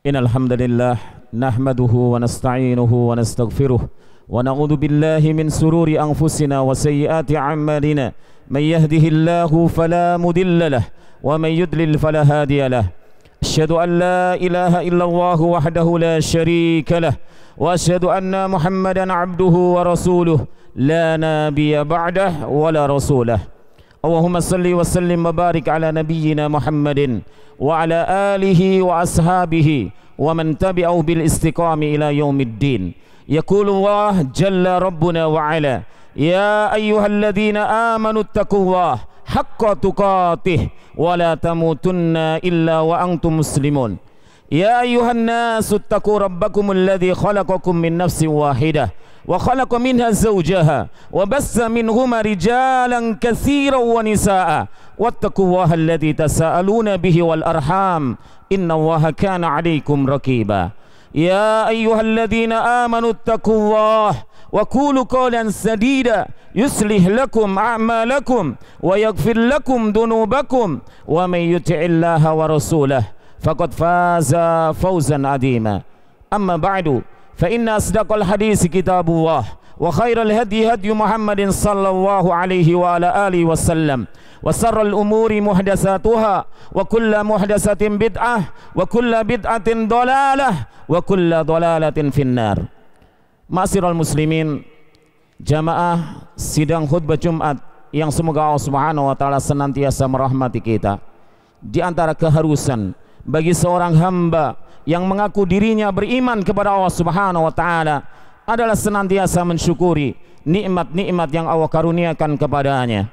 Innal hamdalillah nahmaduhu wa nasta'inuhu wa nastaghfiruh wa na'udzu billahi min sururi anfusina wa sayyiati a'malina. May yahdihillahu fala mudilla lahu wa may yudlil fala hadiya lahu. Asyhadu an la ilaha illallah wahdahu la syarika lahu wa asyhadu anna Muhammadan 'abduhu wa rasuluh la nabiyya ba'dahu wa la rasulah. Allahumma salli wa sallim wa barik ala nabiyyina Muhammadin wa ala alihi wa ashabihi wa man tabi'ahu bil istiqami ila yaumiddin. Yaqulu Allah jalla rabbuna wa ala, ya ayyuhalladzina amanu taqullaha haqqa tuqatih wa la tamutunna illa wa antum muslimun. Ya ayyuhan nasu taqu rabbakumul ladzi khalaqakum min nafsin wahidah wa khalaqa minha zawjaha wa bassa minhuma rijalan katsiran wa nisaa wattaqullaha alladzi tasaaluna bihi wal arham innallaha kana 'alaikum raqiba. Ya ayyuhalladzina amanu taqullaha wa qulu qawlan sadida yuslih lakum a'malakum wa yaghfir lakum dhunubakum wa may yuti'illaha wa rasulahu faqad faza fawzan 'azima. Amma ba'du, fa inna asdaqal hadis kitabullah wa khairal hadi hadi Muhammadin sallallahu alaihi wa ala alihi wasallam wa sarral umuri muhdatsatuha wa kullu muhdatsatin bid'ah wa kullu bid'atin dhalalah wa kullu dhalalatin finnar. Ma'asyiral muslimin, jamaah sidang khutbah Jumat yang semoga Allah Subhanahu wa taala senantiasa merahmati kita. Di antara keharusan bagi seorang hamba yang mengaku dirinya beriman kepada Allah Subhanahu wa taala adalah senantiasa mensyukuri nikmat-nikmat yang Allah karuniakan kepadanya.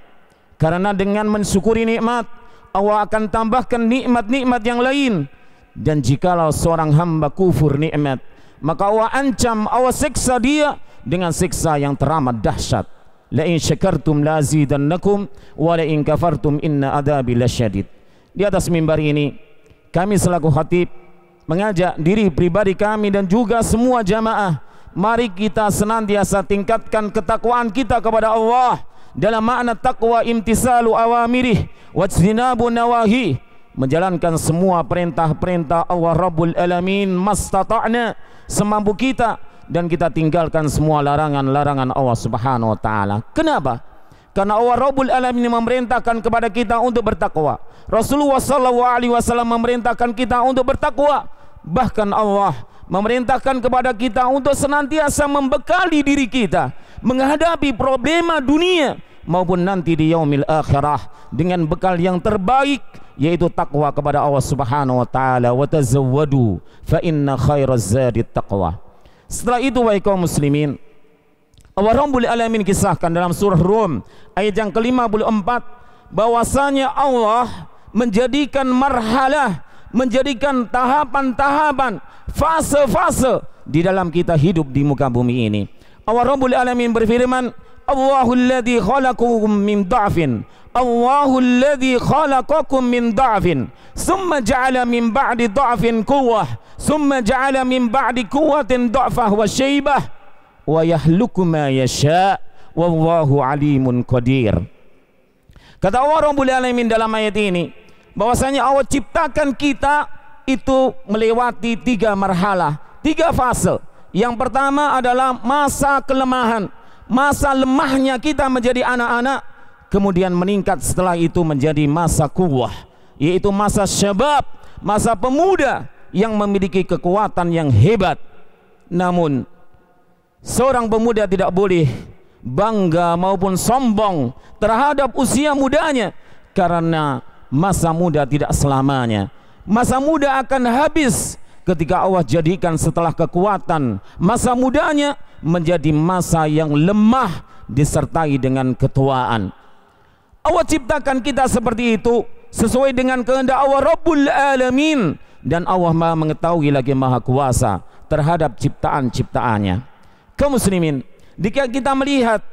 Karena dengan mensyukuri nikmat, Allah akan tambahkan nikmat-nikmat yang lain. Dan jikalau seorang hamba kufur nikmat, maka Allah ancam, Allah siksa dia dengan siksa yang teramat dahsyat. La in syakartum la azidannakum wa la in kafartum inna adzabi lasyadid. Di atas mimbar ini kami selaku khatib mengajak diri pribadi kami dan juga semua jamaah, mari kita senantiasa tingkatkan ketakwaan kita kepada Allah dalam makna takwa imtisalu awamirih wajtinabu nawahi, menjalankan semua perintah-perintah Allah Rabbul Alamin mastata'na, semampu kita, dan kita tinggalkan semua larangan-larangan Allah Subhanahu wa taala. Kenapa? Karena Allah Rabbul Alamin memerintahkan kepada kita untuk bertakwa. Rasulullah SAW memerintahkan kita untuk bertakwa. Bahkan Allah memerintahkan kepada kita untuk senantiasa membekali diri kita menghadapi problema dunia maupun nanti di yaumil akhirah dengan bekal yang terbaik, yaitu takwa kepada Allah Subhanahu wa taala. Wa tazawwadu fa inna khairaz zadi taqwa. Setelah itu, wahai kaum muslimin, Allah Rabbul Alamin kisahkan dalam surah Rum ayat yang ke-54 bahwasanya Allah menjadikan marhalah, menjadikan tahapan-tahapan, fase-fase di dalam kita hidup di muka bumi ini. Allah Rabbul Alamin berfirman, Allahul ladzi khalaqakum min dha'fin, Allahul ladzi khalaqakum min dha'fin, summa ja'ala min ba'di dha'fin quwwah, summa ja'ala min ba'di quwwatin dha'fah wa syaibah wa yahluku ma yasha wallahu alimun qadir. Kata Allah Rabbul Alamin dalam ayat ini bahwasanya Allah ciptakan kita itu melewati 3 marhalah, 3 fase. Yang pertama adalah masa kelemahan, masa lemahnya kita menjadi anak-anak, kemudian meningkat setelah itu menjadi masa quwwah, yaitu masa syabab, masa pemuda yang memiliki kekuatan yang hebat. Namun seorang pemuda tidak boleh bangga maupun sombong terhadap usia mudanya, karena masa muda tidak selamanya. Masa muda akan habis ketika Allah jadikan setelah kekuatan masa mudanya menjadi masa yang lemah disertai dengan ketuaan. Allah ciptakan kita seperti itu sesuai dengan kehendak Allah Rabbul Alamin, dan Allah Maha mengetahui lagi Maha Kuasa terhadap ciptaan-ciptaannya. Kaum muslimin, jika kita melihat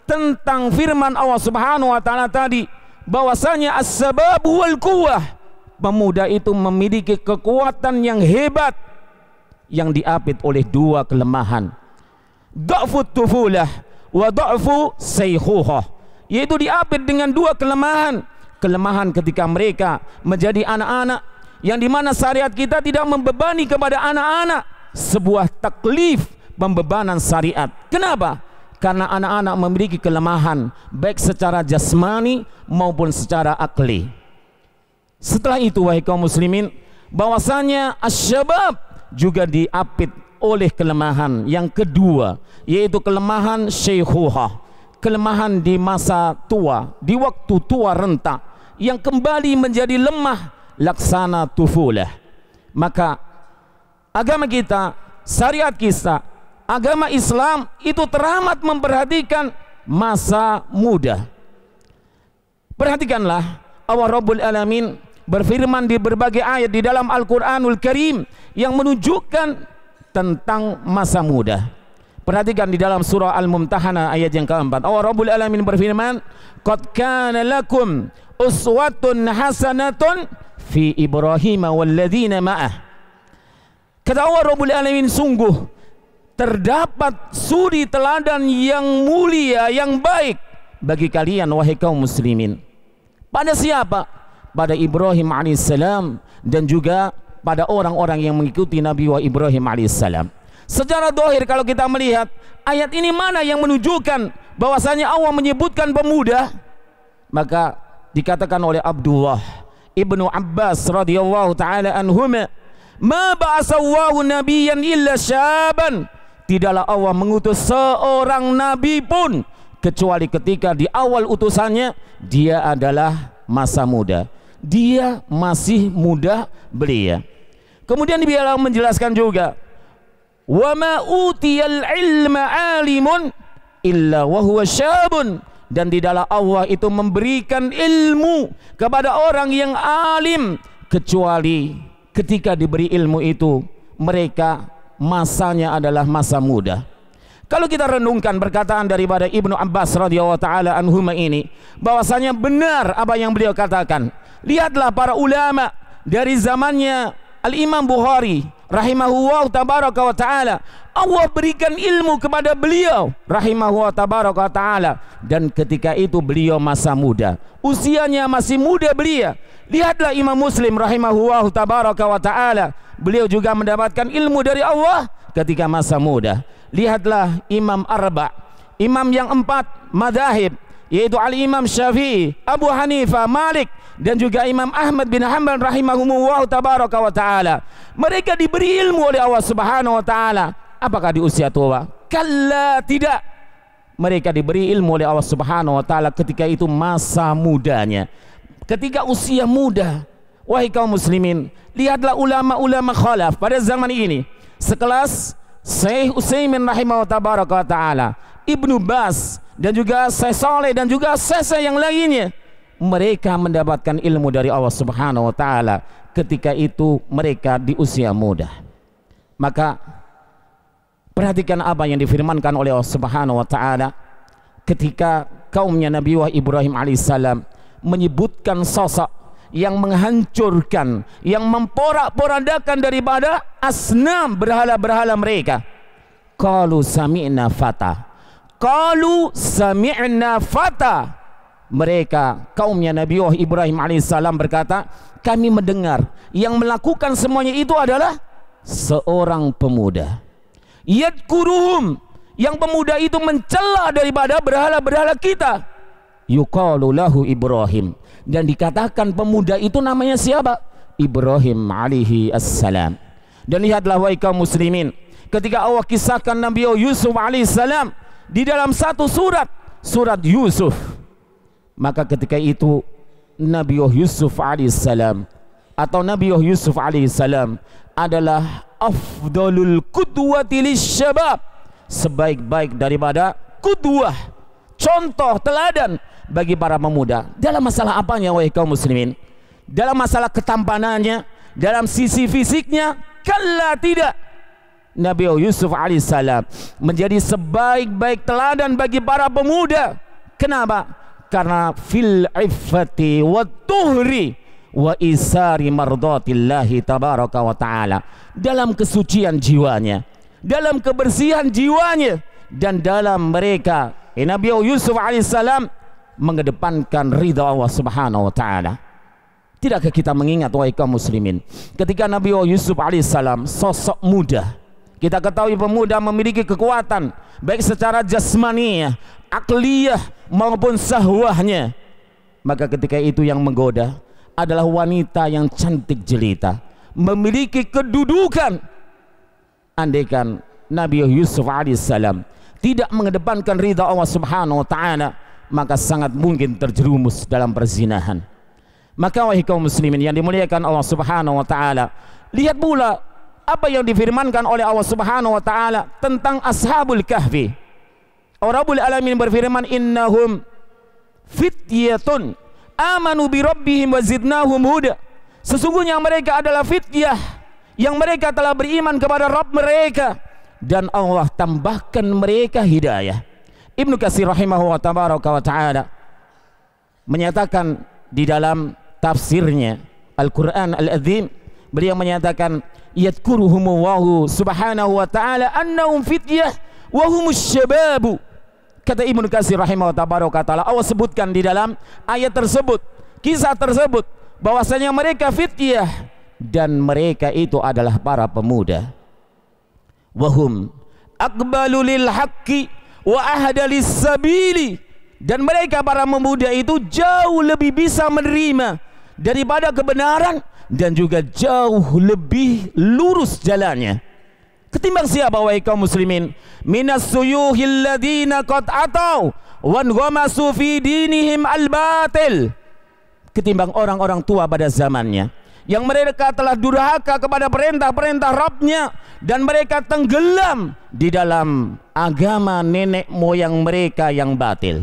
tentang firman Allah Subhanahu wa taala tadi bahwasanya as-sababu wal quwwah, pemuda itu memiliki kekuatan yang hebat yang diapit oleh 2 kelemahan, dha'fut tufulah wa dha'fu saykhuhah, yaitu diapit dengan 2 kelemahan. Kelemahan ketika mereka menjadi anak-anak, yang dimana syariat kita tidak membebani kepada anak-anak, sebuah taklif pembebanan syariat. Kenapa? Karena anak-anak memiliki kelemahan baik secara jasmani maupun secara akli. Setelah itu wahai kaum muslimin, bahwasanya asyabab juga diapit oleh kelemahan yang kedua, yaitu kelemahan syekhuhah, kelemahan di masa tua, di waktu tua renta, yang kembali menjadi lemah laksana tufulah. Maka agama kita, syariat kita, agama Islam itu teramat memperhatikan masa muda. Perhatikanlah, Allah Rabbul Alamin berfirman di berbagai ayat di dalam Al-Quranul Karim yang menunjukkan tentang masa muda. Perhatikan di dalam surah Al-Mumtahanah ayat yang keempat, Allah Rabbul Alamin berfirman, qad kana lakum uswatun hasanatun fi Ibrahim walladzina ma'ah. Kata Allah Rabbul Alamin, sungguh terdapat suri teladan yang mulia, yang baik bagi kalian wahai kaum muslimin. Pada siapa? Pada Ibrahim alaihissalam dan juga pada orang-orang yang mengikuti Nabi Ibrahim alaihissalam. Secara zahir kalau kita melihat ayat ini, mana yang menunjukkan bahwasanya Allah menyebutkan pemuda? Maka dikatakan oleh Abdullah ibnu Abbas radhiyallahu taala anhuma, ma ba'asallahu nabiyyan illa syaban. Tidaklah Allah mengutus seorang nabi pun kecuali ketika di awal utusannya dia adalah masa muda. Dia masih muda belia. Kemudian dia menjelaskan juga, wa ma utiyal ilma alimun illa wa huwa syabun. Dan tidaklah Allah itu memberikan ilmu kepada orang yang alim kecuali ketika diberi ilmu itu mereka masanya adalah masa muda. Kalau kita renungkan perkataan daripada Ibnu Abbas radhiyallahu taala anhuma ini, bahwasanya benar apa yang beliau katakan. Lihatlah para ulama dari zamannya Al-Imam Bukhari rahimahullah tabaraka wa ta'ala, Allah berikan ilmu kepada beliau rahimahullah tabaraka wa ta'ala, dan ketika itu beliau masa muda, usianya masih muda belia. Lihatlah Imam Muslim rahimahullah tabaraka wa ta'ala, beliau juga mendapatkan ilmu dari Allah ketika masa muda. Lihatlah Imam Arba', imam yang 4 madhahib, yaitu Al-Imam Syafi'i, Abu Hanifah, Malik, dan juga Imam Ahmad bin Hanbal rahimahumullah tabaraka wa ta'ala. Mereka diberi ilmu oleh Allah subhanahu wa ta'ala. Apakah di usia tua? Kalla, tidak. Mereka diberi ilmu oleh Allah subhanahu wa ta'ala ketika itu masa mudanya, ketika usia muda. Wahai kaum muslimin, lihatlah ulama-ulama khalaf pada zaman ini, sekelas Syekh Utsaimin rahimahullah tabaraka wa ta'ala, Ibnu Bas, dan juga Syekh Saleh, dan juga Syekh yang lainnya. Mereka mendapatkan ilmu dari Allah subhanahu wa ta'ala ketika itu mereka di usia muda. Maka perhatikan apa yang difirmankan oleh Allah subhanahu wa ta'ala ketika kaumnya Nabi Ibrahim alaihissalam menyebutkan sosok yang menghancurkan, yang memporak-porandakan daripada asnam, berhala-berhala mereka. Qalu sami'na fata, qalu sami'na fata. Mereka kaumnya Nabi Ibrahim alaihissalam berkata, kami mendengar yang melakukan semuanya itu adalah seorang pemuda. Yadkuruhum, yang pemuda itu mencela daripada berhala-berhala kita. Yuqalu lahu Ibrahim, dan dikatakan pemuda itu namanya siapa? Ibrahim alaihi assalam. Dan lihatlah wahai kaum muslimin, ketika Allah kisahkan Nabi Yusuf alaihissalam di dalam satu surat Yusuf, maka ketika itu Nabi Yusuf alaihissalam atau Nabi Yusuf alaihissalam adalah afdalul qudwati lisyabab, sebaik-baik daripada qudwah, contoh teladan bagi para pemuda. Dalam masalah apanya wahai kaum muslimin? Dalam masalah ketampanannya, dalam sisi fisiknya? Kalla, tidak. Nabi Yusuf alaihissalam menjadi sebaik-baik teladan bagi para pemuda. Kenapa? Karena fil iffati wa tuhri wa isari mardatillahi tabaraka wa ta'ala, dalam kesucian jiwanya, dalam kebersihan jiwanya, dan dalam mereka Nabi Yusuf alaihissalam mengedepankan ridha Allah subhanahu wa ta'ala. Tidakkah kita mengingat wahai kaum muslimin, ketika Nabi Yusuf alaihissalam sosok muda, kita ketahui pemuda memiliki kekuatan baik secara jasmaniah, akliyah maupun sahwahnya. Maka ketika itu yang menggoda adalah wanita yang cantik jelita, memiliki kedudukan. Andaikan Nabi Yusuf alaihissalam tidak mengedepankan ridha Allah subhanahu wa ta'ala, maka sangat mungkin terjerumus dalam perzinahan. Maka wahai kaum muslimin yang dimuliakan Allah subhanahu wa ta'ala, lihat pula apa yang difirmankan oleh Allah subhanahu wa ta'ala tentang ashabul kahfi. Rabbul alamin berfirman, innahum fityatun amanu bi rabbihim wa zidnahum huda. Sesungguhnya mereka adalah fityah yang mereka telah beriman kepada Rabb mereka dan Allah tambahkan mereka hidayah. Ibnu Katsir rahimahullah tabaraka wa ta'ala menyatakan di dalam tafsirnya Al-Quran Al-Azim, beliau menyatakan yadkuruhumullahu subhanahu wa ta'ala annahum fityah wa humus syababu. Kata Ibnu Katsir rahimahullah tabaraka wa ta'ala, Allah sebutkan di dalam ayat tersebut, kisah tersebut, bahwasanya mereka fityah dan mereka itu adalah para pemuda. Wahum aqbalu lil haqqi wa ahda lis sabili. Dan mereka para pemuda itu jauh lebih bisa menerima daripada kebenaran dan juga jauh lebih lurus jalannya ketimbang siapa wahai kaum muslimin? Minas suyuhil ladina qad atau wan ghamasu fi dinihim al-batil. Ketimbang orang-orang tua pada zamannya yang mereka telah durhaka kepada perintah-perintah Rabbnya dan mereka tenggelam di dalam agama nenek moyang mereka yang batil.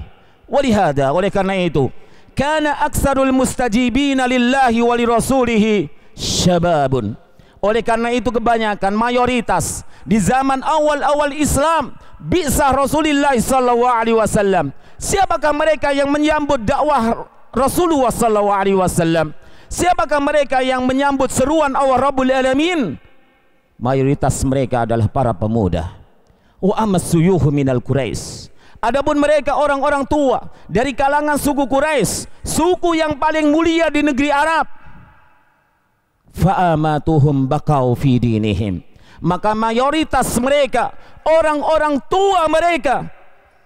Walihada, oleh karena itu, kana aksarul mustajibina lillahi wa lirasulihi syababun. Oleh karena itu kebanyakan, mayoritas di zaman awal-awal Islam, bi'sah Rasulullah sallallahu alaihi wasallam, siapakah mereka yang menyambut dakwah Rasulullah sallallahu alaihi wasallam? Siapakah mereka yang menyambut seruan Allah Rabbul Alamin? Mayoritas mereka adalah para pemuda. Wa amassuyuhu minal Quraisy. Adapun mereka orang-orang tua dari kalangan suku Quraisy, suku yang paling mulia di negeri Arab. Fa'amatuhum bakau fi dinihim. Maka mayoritas mereka, orang-orang tua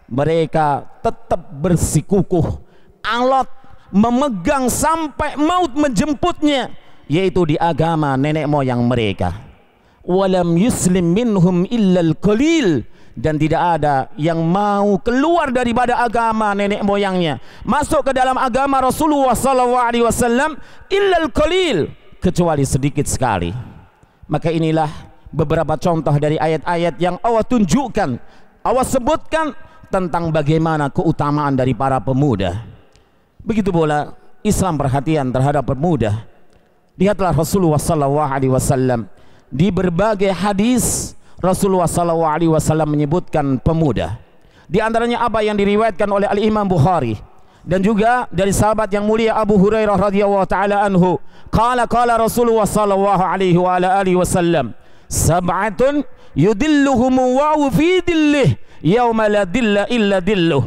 mereka tetap bersikukuh, alot, memegang sampai maut menjemputnya, yaitu di agama nenek moyang mereka. Walam yuslim minhum illal qalil. Dan tidak ada yang mau keluar daripada agama nenek moyangnya masuk ke dalam agama Rasulullah SAW illal qalil, kecuali sedikit sekali. Maka inilah beberapa contoh dari ayat-ayat yang Allah tunjukkan, Allah sebutkan tentang bagaimana keutamaan dari para pemuda. Begitu pula Islam perhatian terhadap pemuda. Lihatlah Rasulullah SAW di berbagai hadis. Rasulullah SAW menyebutkan pemuda. Di antaranya apa yang diriwayatkan oleh Al-Imam Bukhari dan juga dari sahabat yang mulia Abu Hurairah radhiyallahu taala anhu, qala Rasulullah sallallahu alaihi wa ala alihi wasallam, sab'atun yudilluhumullahu fi dillih yauma la dilla illa dilluh.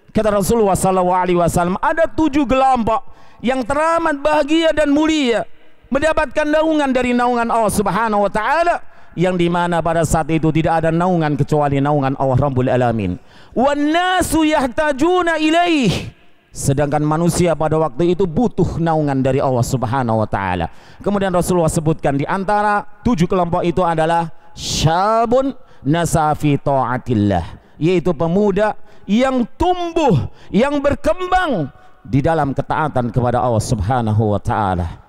Kata Rasulullah sallallahu alaihi wasallam, ada 7 kelompok yang teramat bahagia dan mulia mendapatkan naungan dari naungan Allah Subhanahu wa taala, yang dimana pada saat itu tidak ada naungan kecuali naungan Allah Rabbul Alamin. Wan nasu yahtajuna ilaih. Sedangkan manusia pada waktu itu butuh naungan dari Allah Subhanahu wa taala. Kemudian Rasulullah sebutkan di antara 7 kelompok itu adalah syabun nasafi ta'atillah, yaitu pemuda yang tumbuh, yang berkembang di dalam ketaatan kepada Allah Subhanahu wa taala.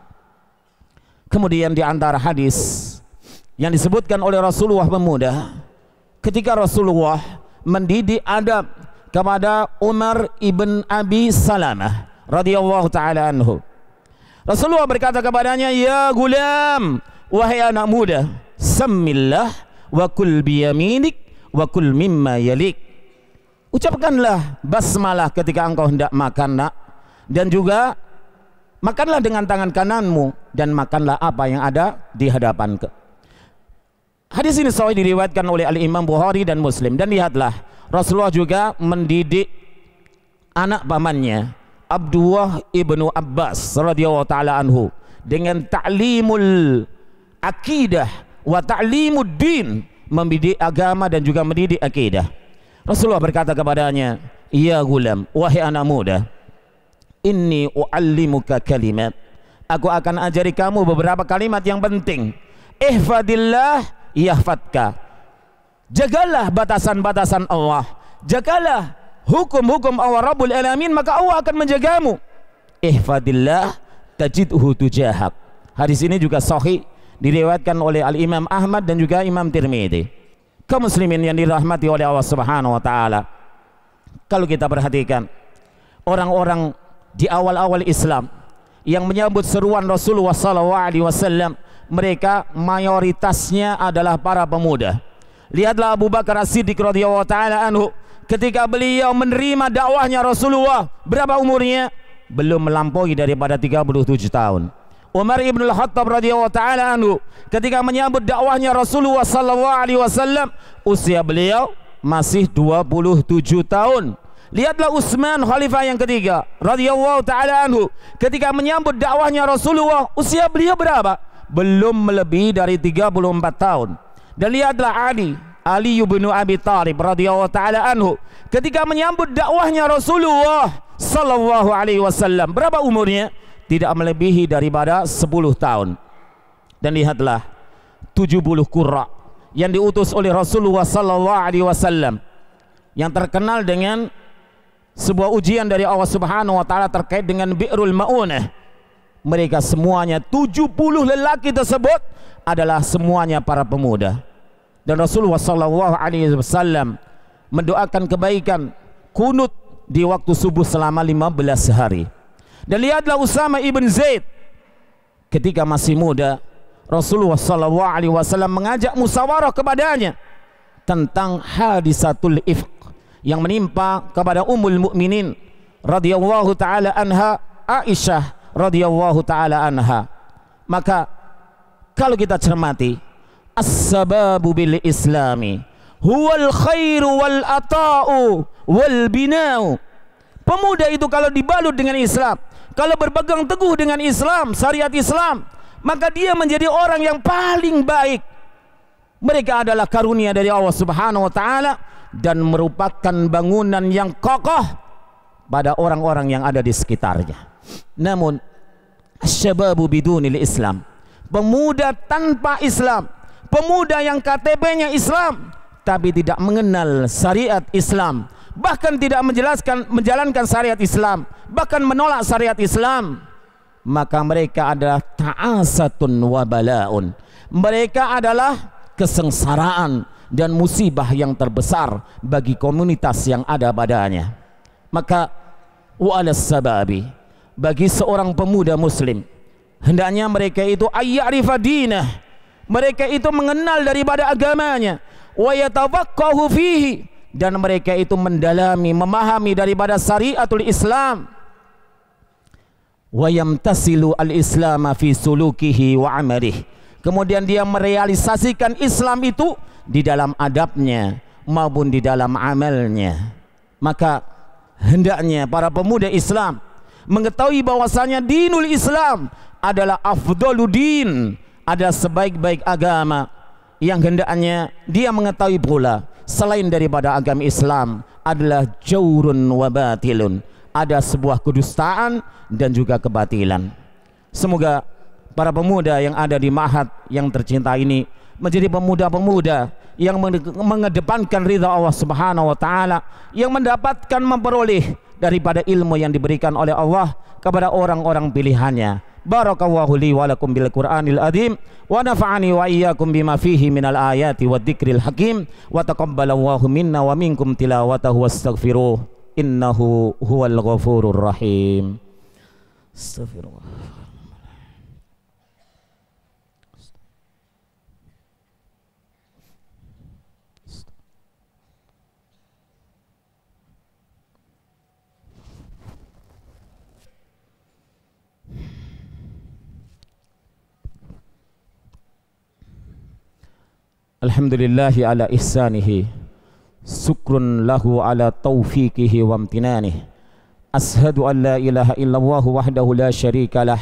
Kemudian di antara hadis yang disebutkan oleh Rasulullah pemuda, ketika Rasulullah mendidik adab kepada Umar ibn Abi Salamah radhiyallahu taala anhu, Rasulullah berkata kepadanya, ya gulam, wahai anak muda, sammillah wa kul biyaminik wa kul mimma yalik. Ucapkanlah basmalah ketika engkau hendak makan, nak, dan juga makanlah dengan tangan kananmu dan makanlah apa yang ada di hadapan. Hadis ini sahih diriwayatkan oleh Al-Imam Bukhari dan Muslim. Dan lihatlah, Rasulullah juga mendidik anak pamannya Abdullah ibnu Abbas radhiyallahu taala anhu dengan ta'limul akidah wa ta'limud din, mendidik agama dan juga mendidik akidah. Rasulullah berkata kepadanya, "Ya gulam, wahai anak muda, inni uallimuka kalimat, aku akan ajari kamu beberapa kalimat yang penting. Ihfadillah yahfadka, jagalah batasan-batasan Allah, jagalah hukum-hukum Allah Rabbul Alamin, maka Allah akan menjagamu. Ihfadillah tajidhu tujahak." Hadis ini juga sahih, diriwayatkan oleh Al-Imam Ahmad dan juga Imam Tirmidzi. Kaum muslimin yang dirahmati oleh Allah Subhanahu wa taala, kalau kita perhatikan orang-orang di awal-awal Islam yang menyambut seruan Rasulullah SAW, mereka mayoritasnya adalah para pemuda. Lihatlah Abu Bakar As-Siddiq radhiyallahu taala anhu, ketika beliau menerima dakwahnya Rasulullah, berapa umurnya? Belum melampaui daripada 37 tahun. Umar ibn al-Khattab radhiyallahu taala anhu, ketika menyambut dakwahnya Rasulullah sallallahu alaihi wasallam, usia beliau masih 27 tahun. Lihatlah Utsman, khalifah yang ketiga radhiyallahu taala anhu, ketika menyambut dakwahnya Rasulullah, usia beliau berapa? Belum melebihi dari 34 tahun. Dan lihatlah Ali bin Abi Thalib radhiyallahu taala anhu, ketika menyambut dakwahnya Rasulullah sallallahu alaihi wasallam, berapa umurnya? Tidak melebihi daripada 10 tahun. Dan lihatlah 70 qurra yang diutus oleh Rasulullah sallallahu alaihi wasallam, yang terkenal dengan sebuah ujian dari Allah Subhanahu wa taala terkait dengan Bi'rul Ma'unah. Mereka semuanya 70 lelaki tersebut adalah semuanya para pemuda. Dan Rasulullah sallallahu alaihi wasallam mendoakan kebaikan, kunut di waktu subuh selama 15 hari. Dan lihatlah Usama ibn Zaid, ketika masih muda, Rasulullah sallallahu alaihi wasallam mengajak musyawarah kepadanya tentang hadisatul ifk yang menimpa kepada Ummul Mukminin radhiyallahu taala anha, Aisyah radhiyallahu taala anha. Maka kalau kita cermati, as-sababu bil islami huwal khairu wal ata'u wal bina'u. Pemuda itu kalau dibalut dengan Islam, kalau berpegang teguh dengan Islam, syariat Islam, maka dia menjadi orang yang paling baik. Mereka adalah karunia dari Allah Subhanahu wa taala dan merupakan bangunan yang kokoh pada orang-orang yang ada di sekitarnya. Namun asyababu bidunil Islam, pemuda tanpa Islam, pemuda yang KTP-nya Islam tapi tidak mengenal syariat Islam, bahkan tidak menjalankan syariat Islam, bahkan menolak syariat Islam, maka mereka adalah ta'asatun wa bala'un. Mereka adalah kesengsaraan dan musibah yang terbesar bagi komunitas yang ada padanya. Maka wa'alas sababi, bagi seorang pemuda muslim, hendaknya mereka itu ayya'rifa dinah, mereka itu mengenal daripada agamanya, wa yatafaqahu fihi, dan mereka itu mendalami, memahami daripada syariatul Islam, wa yamtasilu al-islam fi sulukihi wa amalihi, kemudian dia merealisasikan Islam itu di dalam adabnya maupun di dalam amalnya. Maka hendaknya para pemuda Islam mengetahui bahwasanya dinul Islam adalah afdaludin, ada sebaik-baik agama, yang hendaknya dia mengetahui pula selain daripada agama Islam adalah jaurun wa batilun, ada sebuah kedustaan dan juga kebatilan. Semoga para pemuda yang ada di ma'had yang tercinta ini menjadi pemuda-pemuda yang mengedepankan ridha Allah Subhanahu wa taala, yang mendapatkan memperoleh daripada ilmu yang diberikan oleh Allah kepada orang-orang pilihannya. Barakallahu li wa lakum bil Qur'anil azim wa nafa'ani wa iyyakum bima fihi minal ayati wad dzikril hakim wa taqabbalallahu minna wa minkum tilawatahu wastaghfiruh innahu huwal ghafurur rahim. Astaghfirullah. Alhamdulillahi ala ihsanihi, syukrun lahu ala taufiqihi wa amtinanihi, Ashhadu an la ilaha illallah wahdahu la syarikalah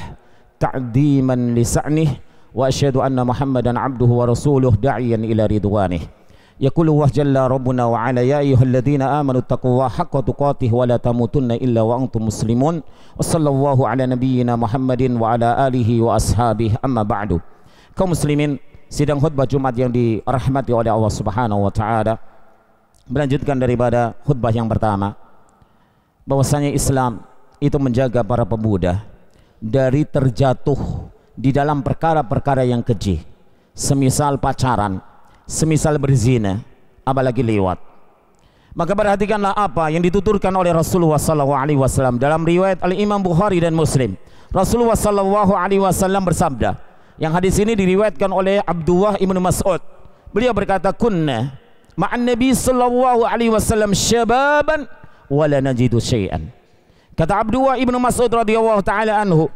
ta'diman li sa'nih wa asyhadu anna Muhammadan abduhu wa rasuluh da'iyan ila ridwanih. Yaqulu wa jalla rabbuna wa ala ya ayyuhalladzina amanu taqullaha haqqa tuqatih wa la tamutunna illa wa antum muslimun. Wa sallallahu ala nabiyyina Muhammadin wa ala alihi wa ashabihi, amma ba'du. Kaum muslimin, sidang khutbah Jumat yang dirahmati oleh Allah Subhanahu wa taala, melanjutkan daripada khutbah yang pertama, bahwasanya Islam itu menjaga para pemuda dari terjatuh di dalam perkara-perkara yang keji, semisal pacaran, semisal berzina, apalagi lewat. Maka perhatikanlah apa yang dituturkan oleh Rasulullah SAW dalam riwayat Al-Imam Bukhari dan Muslim. Rasulullah SAW bersabda, yang hadis ini diriwayatkan oleh Abdullah ibn Mas'ud. Beliau berkata, kunna ma'an Nabi SAW syababan wala najidu syai'an. Kata Abdullah ibn Mas'ud radhiyallahu taala anhu,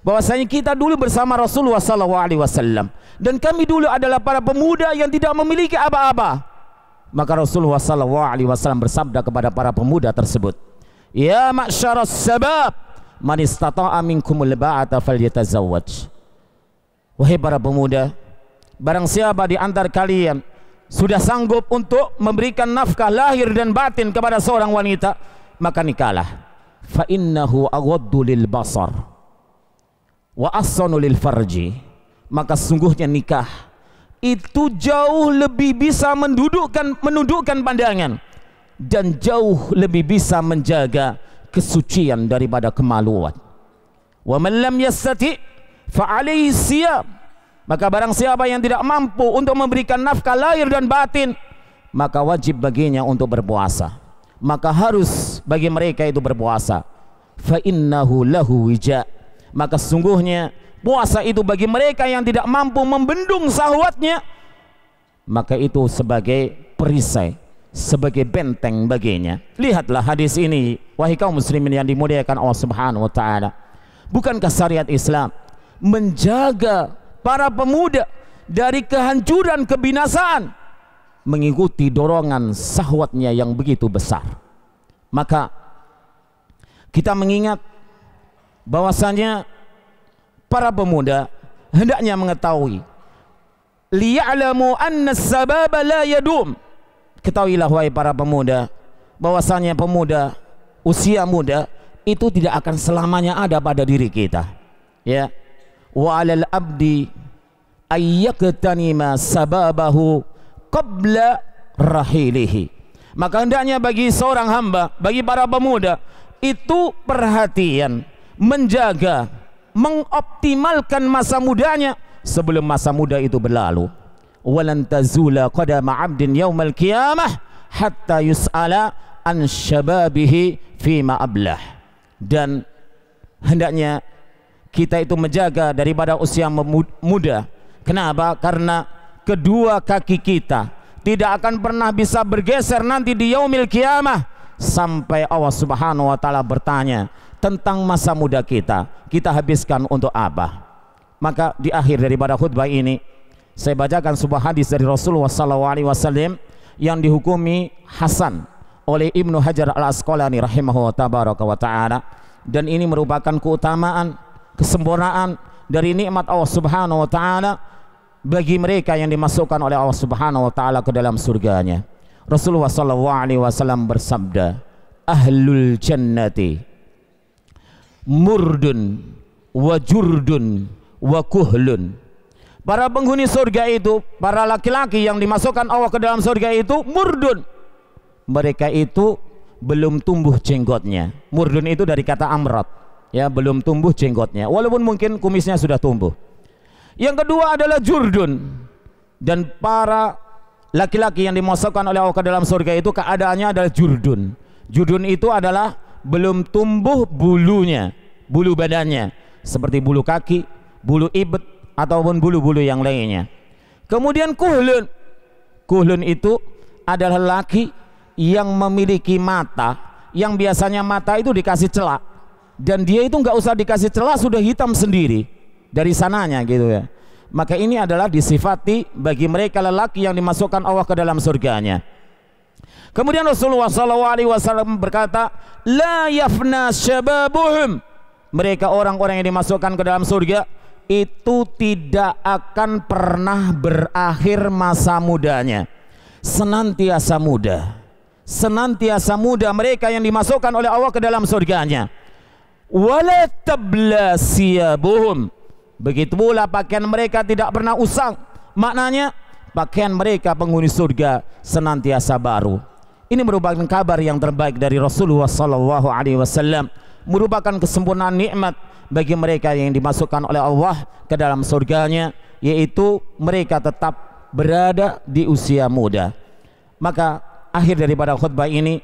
bahwasanya kita dulu bersama Rasulullah SAW dan kami dulu adalah para pemuda yang tidak memiliki apa-apa. Maka Rasulullah SAW bersabda kepada para pemuda tersebut, ya ma'syaras sabab man istata'a minkumul ba'ata falyatazawwaj. Wahai para pemuda, barang siapa di antara kalian sudah sanggup untuk memberikan nafkah lahir dan batin kepada seorang wanita, maka nikahlah. Fa innahu aghaddu lil basar wa ahsanu lil farji. Maka sungguhnya nikah itu jauh lebih bisa menundukkan pandangan dan jauh lebih bisa menjaga kesucian daripada kemaluan. Wa man lam yastati fa alaihi siyam. Maka barang siapa yang tidak mampu untuk memberikan nafkah lahir dan batin, maka wajib baginya untuk berpuasa. Maka harus bagi mereka itu berpuasa. Fa innahu lahu wija. Maka sungguhnya puasa itu bagi mereka yang tidak mampu membendung syahwatnya, maka itu sebagai perisai, sebagai benteng baginya. Lihatlah hadis ini, wahai kaum muslimin yang dimuliakan Allah Subhanahu wa taala. Bukankah syariat Islam menjaga para pemuda dari kehancuran, kebinasaan, mengikuti dorongan syahwatnya yang begitu besar? Maka kita mengingat bahwasanya para pemuda hendaknya mengetahui, liya'lamu anna as-sababa la yadum. Ketahuilah wahai para pemuda, bahwasanya pemuda, usia muda itu tidak akan selamanya ada pada diri kita. Ya. Wa 'alal abdi ayyaqtanima sababahu qabla rahilihi. Maka hendaknya bagi seorang hamba, bagi para pemuda itu perhatian, menjaga, mengoptimalkan masa mudanya sebelum masa muda itu berlalu. Walan tazula qadama 'abdin yaumal qiyamah hatta yus'ala an syababihi fima ablah. Dan hendaknya kita itu menjaga daripada usia muda. Kenapa? Karena kedua kaki kita tidak akan pernah bisa bergeser nanti di yaumil qiyamah sampai Allah Subhanahu wa taala bertanya tentang masa muda kita habiskan untuk apa? Maka di akhir daripada khutbah ini saya bacakan sebuah hadis dari Rasulullah SAW yang dihukumi hasan oleh Ibnu Hajar Al-Asqalani rahimahullah tabaraka wa taala, dan ini merupakan keutamaan, kesempurnaan dari nikmat Allah Subhanahu wa taala bagi mereka yang dimasukkan oleh Allah Subhanahu wa taala ke dalam surganya. Rasulullah SAW bersabda, ahlul jannati murdun wa jurdun wa kuhlun. Para penghuni surga itu, para laki-laki yang dimasukkan Allah ke dalam surga itu murdun. Mereka itu belum tumbuh jenggotnya. Murdun itu dari kata amrat, ya, belum tumbuh jenggotnya, walaupun mungkin kumisnya sudah tumbuh. Yang kedua adalah jurdun, dan para laki-laki yang dimasukkan oleh Allah ke dalam surga itu keadaannya adalah jurdun. Jurdun itu adalah belum tumbuh bulunya, bulu badannya, seperti bulu kaki, bulu ibet, ataupun bulu-bulu yang lainnya. Kemudian kuhlun. Kuhlun itu adalah laki yang memiliki mata, yang biasanya mata itu dikasih celak, dan dia itu nggak usah dikasih celak sudah hitam sendiri dari sananya gitu ya. Maka ini adalah disifati bagi mereka lelaki yang dimasukkan Allah ke dalam surganya. Kemudian Rasulullah SAW berkata, la yafna syababuhum, mereka orang-orang yang dimasukkan ke dalam surga itu tidak akan pernah berakhir masa mudanya, senantiasa muda. Senantiasa muda mereka yang dimasukkan oleh Allah ke dalam surganya. Wala tabla siyabuhum, begitu pula pakaian mereka tidak pernah usang. Maknanya pakaian mereka penghuni surga senantiasa baru. Ini merupakan kabar yang terbaik dari Rasulullah SAW, merupakan kesempurnaan nikmat bagi mereka yang dimasukkan oleh Allah ke dalam surganya, yaitu mereka tetap berada di usia muda. Maka akhir daripada khutbah ini,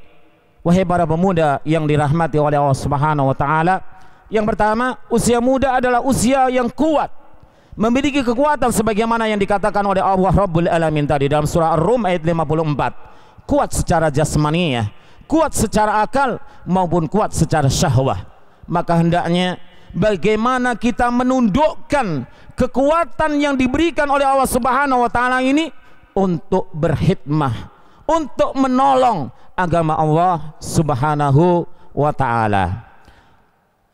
wahai para pemuda yang dirahmati oleh Allah Subhanahu wa taala, yang pertama, usia muda adalah usia yang kuat, memiliki kekuatan sebagaimana yang dikatakan oleh Allah Rabbul Alamin tadi dalam surah Ar-Rum ayat 54. Kuat secara jasmaniah, kuat secara akal maupun kuat secara syahwah. Maka hendaknya bagaimana kita menundukkan kekuatan yang diberikan oleh Allah Subhanahu wa taala ini untuk berkhidmah, untuk menolong agama Allah Subhanahu wa taala.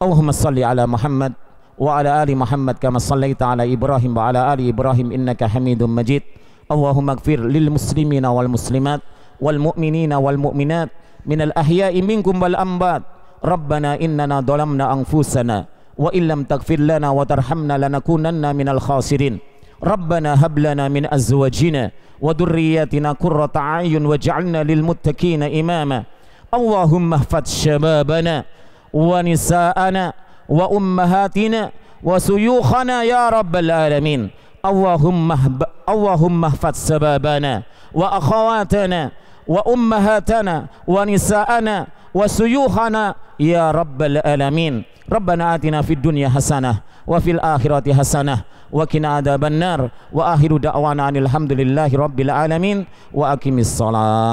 Allahumma salli ala Muhammad wa ala ali Muhammad kama sallaita ala Ibrahim wa ala ali Ibrahim innaka Hamidum Majid. Allahumma ighfir lil muslimina wal muslimat wal mu'minina wal mu'minat minal ahya'i minkum wal amwat. Rabbana innana dhalamna anfusana wa illam taghfir lana wa tarhamna lanakunanna minal khasirin. Rabbana hab lana min azwajina wa dhurriyyatina qurrata a'yun waj'alna lil muttaqina imama. Allahumma ihfadz syababana wa nisa'ana wa ummahatina wa suyukhana ya rabbal alamin. Allahumma ihfadz syababana wa akhawatana wa ummahatana wa nisa'ana wa suyukhana ya rabbal alamin. Rabbana atina fid dunya hasanah wa fil akhirati hasanah wa qina adzabannar wa akhiru da'wana alhamdulillahi rabbil alamin wa aqimis shalah.